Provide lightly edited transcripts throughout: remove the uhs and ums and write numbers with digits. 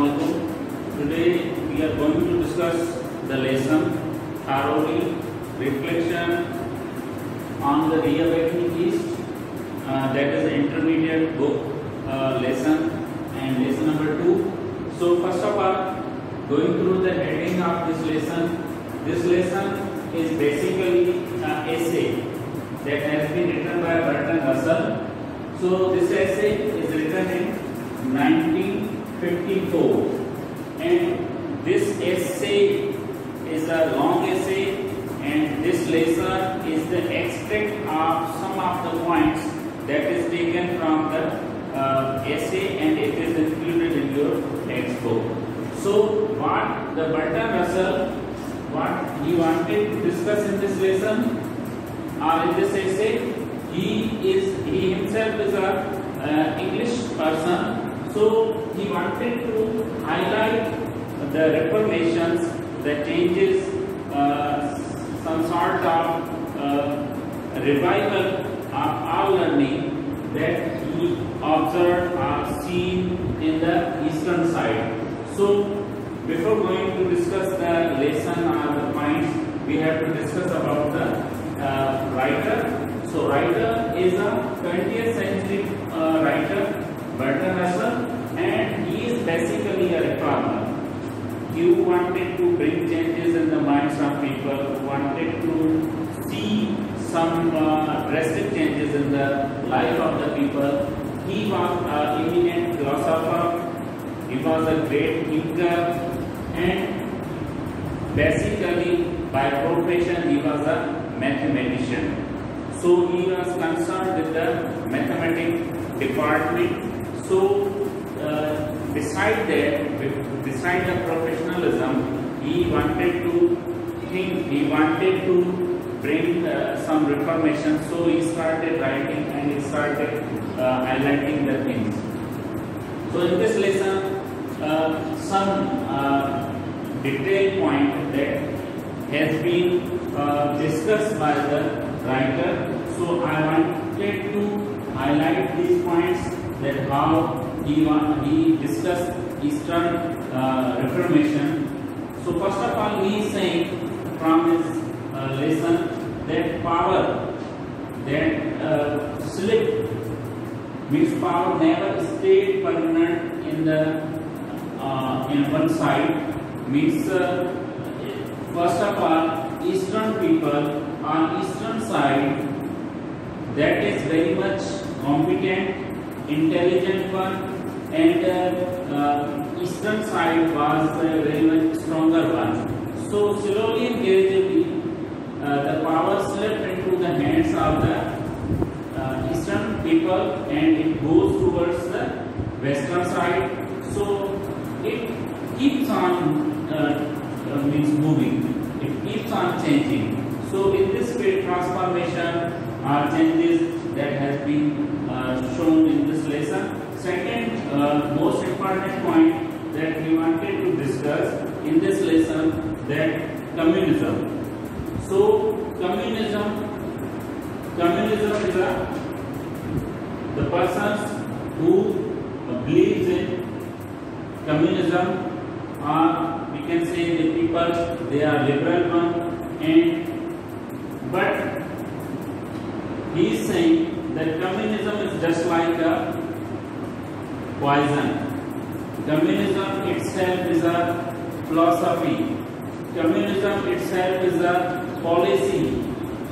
Assalamualaikum. Today we are going to discuss the lesson thoroughly, reflection on the Reawakening East. That is the intermediate book lesson and lesson number 2. So first of all, going through the heading of this lesson. This lesson is basically an essay that has been written by Bertrand Russell. So this essay is written in 1954, and this essay is a long essay, and this lesson is the extract of some of the points that is taken from the essay, and it is included in your textbook. So what the Bertrand Russell, what he wanted to discuss in this lesson or in this essay, he himself is a English person. So he wanted to highlight the reformations, the changes, some sort of revival of our learning that he observed or seen in the eastern side. So before going to discuss the lesson or the points, we have to discuss about the writer. So writer is a 20th century writer, Bertrand Russell, and he is basically a reformer. He wanted to bring changes in the minds of people, wanted to see some drastic changes in the life of the people. He was an eminent philosopher, he was a great thinker, and basically by profession he was a mathematician. So he was concerned with the mathematics department. So beside the professionalism, he wanted to think, he wanted to bring some reformation. So he started writing and he started highlighting the things. So in this lesson, some detailed point that has been discussed by the writer. So I wanted to highlight these points, that how he discussed Eastern Reformation. So first of all, he is saying from his lesson that power that slipped, means power never stayed permanent in one side. Means first of all, Eastern people on Eastern side, that is very much competent, intelligent one, and Eastern side was a very much stronger one. So slowly and gradually the power slipped into the hands of the Eastern people, and it goes towards the Western side. So it keeps on means moving, it keeps on changing. So in this way, transformation or changes that has been shown in this lesson. Second most important point that we wanted to discuss in this lesson, that communism. So communism is the persons who believes in communism, or we can say the people, they are liberal one, and but he is saying that communism is just like a poison. Communism itself is a philosophy. Communism itself is a policy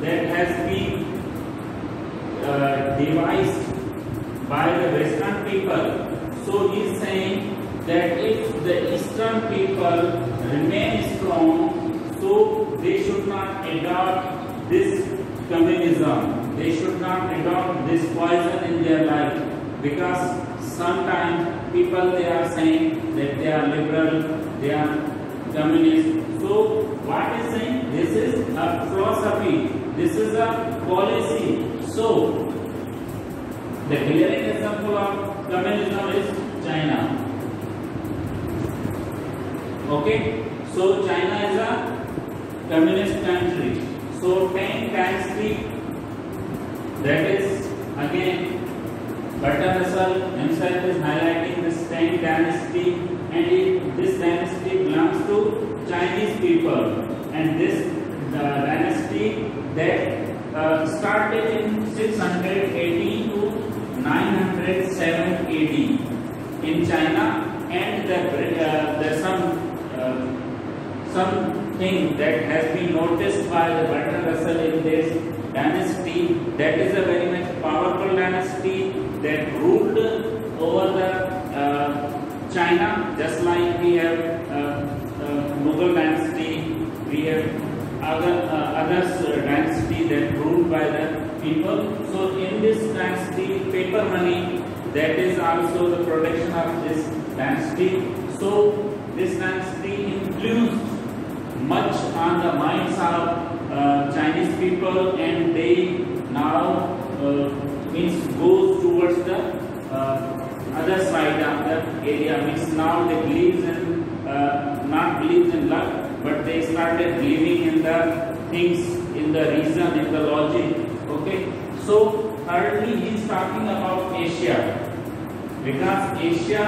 that has been devised by the Western people. So he is saying that if the Eastern people remain strong, so they should not adopt this communism. They should not adopt this poison in their life, because sometimes people, they are saying that they are liberal, they are communist. So what is saying? This is a philosophy, this is a policy. So the glaring example of communism is China. Okay, so China is a communist country. So 10 dynasty, that is again Bertrand Russell himself is highlighting this 10 dynasty, and he Chinese people, and this dynasty that started in 680 to 907 AD in China, and there's something that has been noticed by the Bertrand Russell in this dynasty, that is a very much powerful dynasty that ruled over the China, just like we have Mughal dynasty, we have other dynasty that ruled by the people. So in this dynasty, paper money, that is also the production of this dynasty. So this dynasty influenced much on the minds of Chinese people, and they now goes towards the other side of the area. Means now they believes in not believes in luck, but they started believing in the things, in the reason, in the logic. Okay, so thirdly he is talking about Asia, because Asia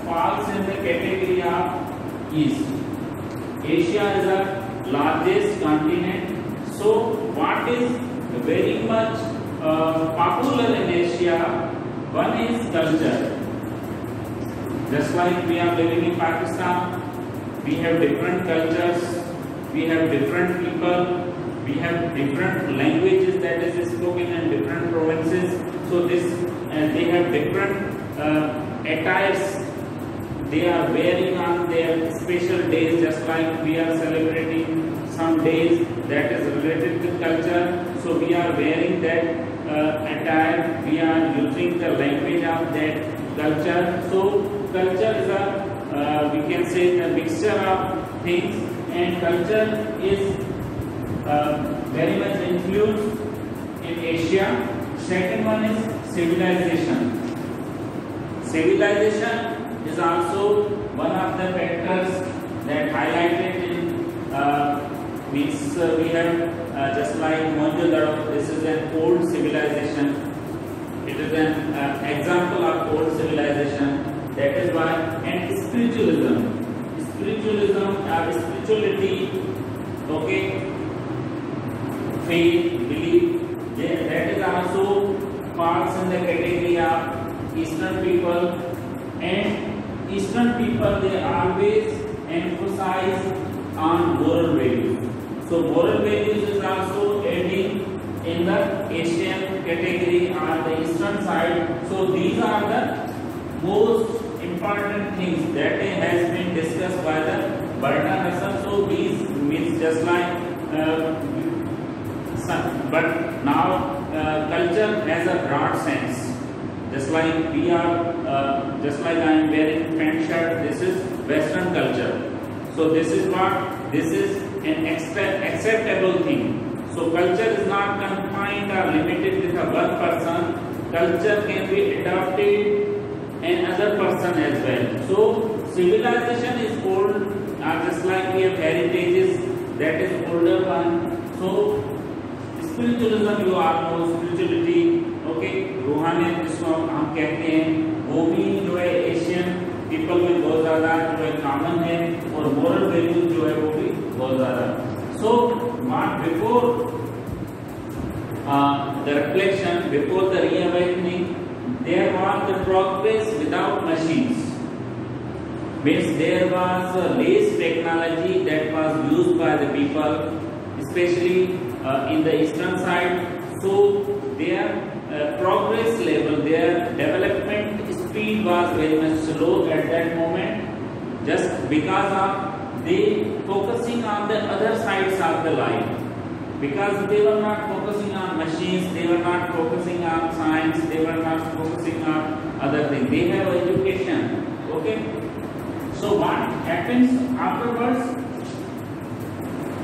falls in the category of East. Asia is the largest continent. So what is very much popular in Asia? One is culture. Just like we are living in Pakistan, we have different cultures, we have different people, we have different languages that is spoken in different provinces. So this, and they have different attires they are wearing on their special days, just like we are celebrating some days that is related to culture. So we are wearing that attire, we are using the language of that culture. So culture is a we can say the mixture of things, and culture is very much influenced in Asia. Second one is civilization. Civilization is also one of the factors that highlighted in means we have just like Mohenjo-daro. This is an old civilization. It is an example of old civilization. That is why. And spiritualism, spirituality, okay, faith, belief, that is also falls in the category of Eastern people. And Eastern people, they always emphasize on moral values. So moral values is also adding in the Asian category on the Eastern side. So these are the most important things that has been discussed by the Bertrand Russell. So these means just like but now culture has a broad sense. Just like we are, just like I am wearing pant shirt, this is Western culture. So this is what, this is an acceptable thing. So culture is not confined or limited with a one person. Culture can be adopted another person as well. So civilization is old, just like we have heritages, that is older one. So spiritualism, you all know spirituality, okay, रूहानियत जिसको हम कहते हैं, वो भी जो है Asian people में बहुत ज़्यादा जो है कॉमन है, और मोरल वैल्यूज जो है वो भी बहुत ज़्यादा. So what before the reflection, before the reawakening, there was the progress without machines. Means there was less technology that was used by the people, especially in the eastern side. So their progress level, their development speed was very much slow at that moment, just because of they focusing on the other sides of the life. Because they were not focusing on machines, they were not focusing on science, they were not focusing on other things. They have education, okay. So what happens afterwards?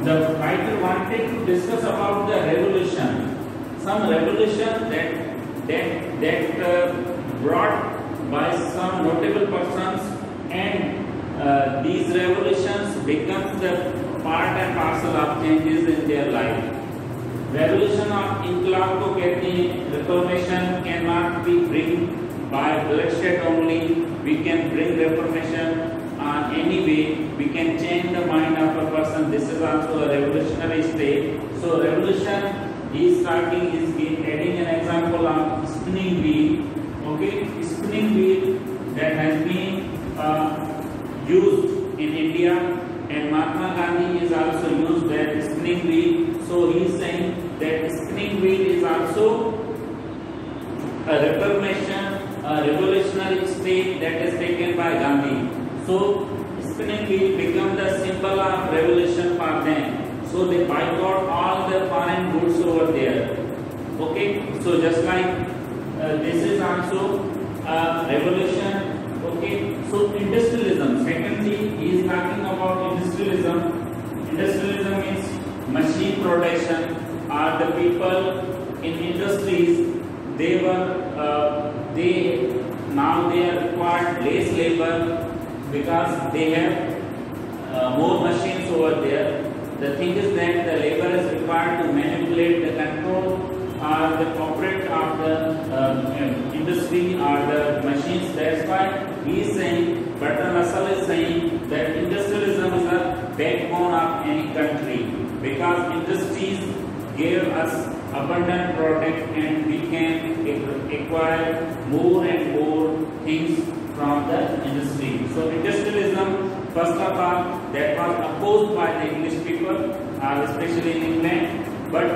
The writer wanted to discuss about the revolution, some revolution that brought by some notable persons, and these revolutions becomes the part and parcel of changes in their life. Revolution of इनकलाब को कहते हैं. Reformation cannot be bring by bloodshed only. We can bring reformation any way we can change the mind of a person. This is also a revolutionary state. So revolution is starting is adding an example of spinning wheel. Okay, spinning wheel that has been used in India, and Mahatma Gandhi is also used that spinning wheel. So he is saying that spinning wheel is also a reformation, a revolutionary state that is taken by Gandhi. So spinning wheel become the symbol of revolution for them. So they boycott all the foreign goods over there. Okay, so just like this is also a revolution. Okay, so industrialism. Secondly, he is talking about industrialism. Industrialism means machine production, or the people in industries. They now they are required less labor because they have more machines over there. The thing is that the labor is required to manipulate the control or the operate of the industry or the machines. That's why he is saying, Bertrand Russell is saying that industrialism is a backbone of any country, because industries give us abundant product and we can acquire more and more things from the industry. So industrialism, first of all, that was opposed by the English people, especially in England, but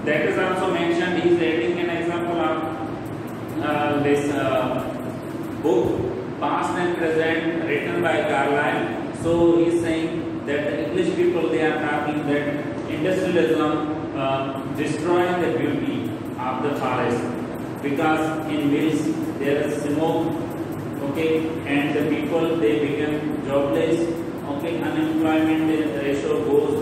that is also mentioned. He is adding an example of this book, Past and Present, written by Carlyle. So he is saying that the English people, they are talking that industrialism destroying the beauty of the forest, because in mills there is smoke. Okay, and the people, they become jobless. Okay, unemployment ratio goes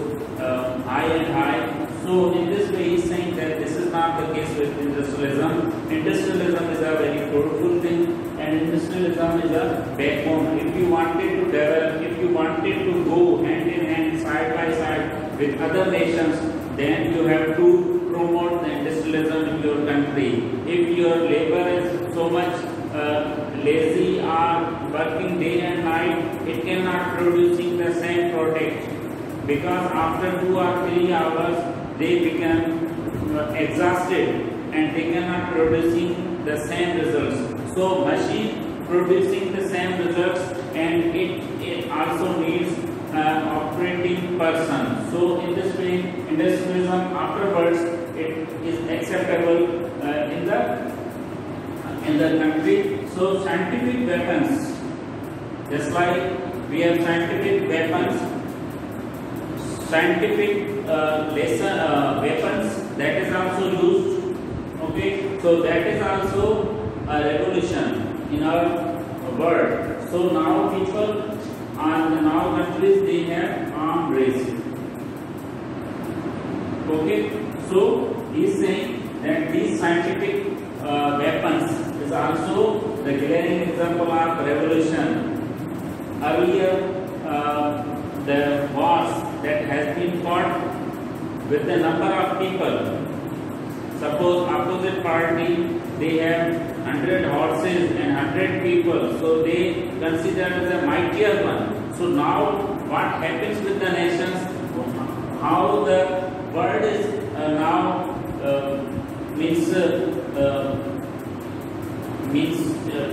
high and high. So in this way, he is saying that this is not the case with industrialism. Industrialism is a very fruitful thing, and industrialism is a backbone. If you wanted to develop, if you wanted to go hand in hand, side by side with other nations, then you have to promote the industrialism in your country. If your labor is so much lazy or working day and night, it cannot producing the same product, because after 2 or 3 hours they become exhausted and they cannot producing the same results. So machine producing the same results, and it also needs operating person. So in this way, industrialism afterwards it is acceptable in the country. So scientific weapons, just like we have scientific weapons, scientific weapons, that is also used. Okay, so that is also a revolution in our world. So now people and now countries, they have armed race. Okay, so he is saying that these scientific weapons is also the glaring example of revolution. Earlier, the wars that has been fought with the number of people. Suppose opposite party, they have 100 horses and 100 people, so they consider as a mightier one. So now what happens with the nations, how the world is now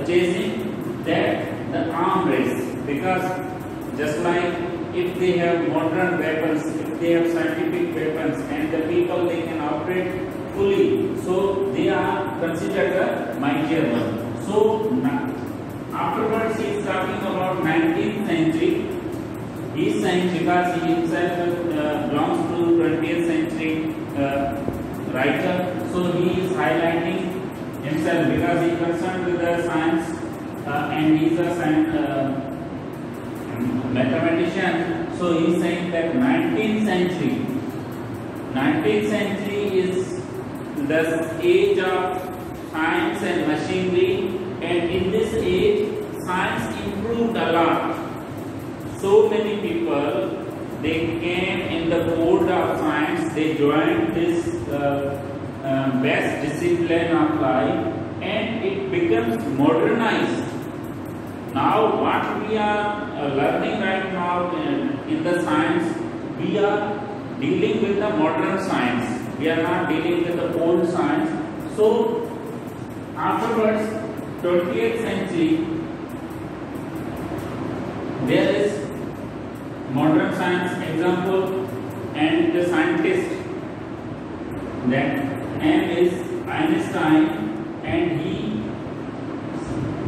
chasing that the arm race, because just like if they have modern weapons, if they have scientific weapons, and the people, they can operate fully, so they are considered the mightier one. So afterwards he is talking about 19th century. He is saying, because he himself belongs to 20th century writer, so he is highlighting himself because he is concerned with the science and he is a mathematician. So he is saying that 19th century is the age of science and machinery, and in this age science improved a lot. So many people, they came in the fold of science, they joined this best discipline of life, and it becomes modernized. Now what we are learning right now in the science, we are dealing with the modern science. We are not dealing with the old science. So afterwards, 20th century, there is modern science example, and the scientist, that name is Einstein, and he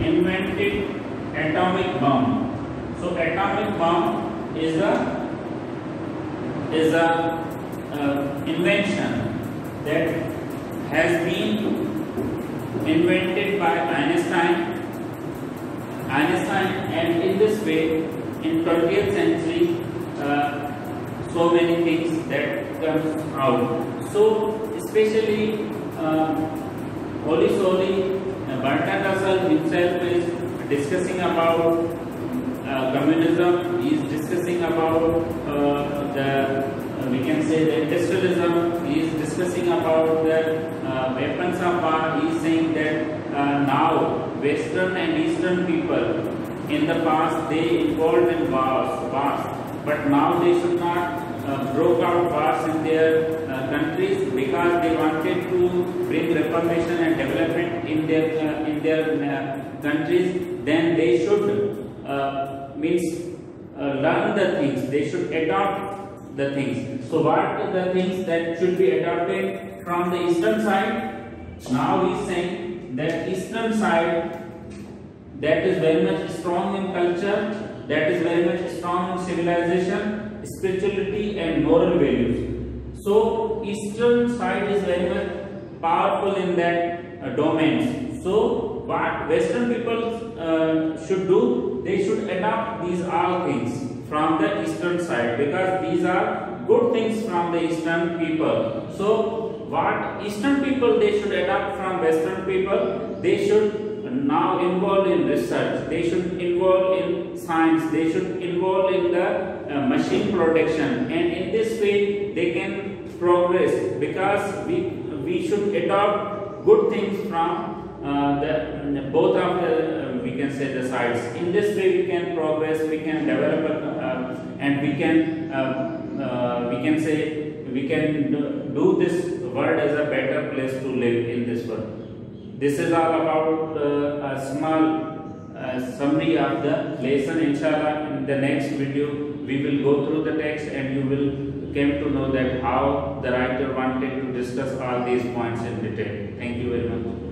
invented atomic bomb. So atomic bomb is a invention that has been invented by Einstein, and in this way, in 20th century, so many things that comes out. So especially Holy Soli, Bertrand Russell himself is discussing about communism. He is discussing about we can say the industrialism. He is discussing about the weapons of war. He is saying that now Western and Eastern people in the past they involved in wars, but now they should not broke out wars in their countries, because they wanted to bring reformation and development in their countries. Then they should learn the things. They should adopt the things. So what are the things that should be adopted from the eastern side? Now he is saying that eastern side, that is very much strong in culture, that is very much strong in civilization, spirituality and moral values. So eastern side is very much powerful in that domains. So what Western people should do, they should adopt these all things from the eastern side, because these are good things from the eastern people. So what eastern people they should adopt from Western people, they should now involve in research, they should involve in science, they should involve in the machine production, and in this way they can progress, because we should adopt good things from both of the we can say the sides. In this way we can progress, we can develop and we can say we can do this world as a better place to live in this world. This is all about a small summary of the lesson. Inshallah, in the next video we will go through the text and you will come to know that how the writer wanted to discuss all these points in detail. Thank you very much.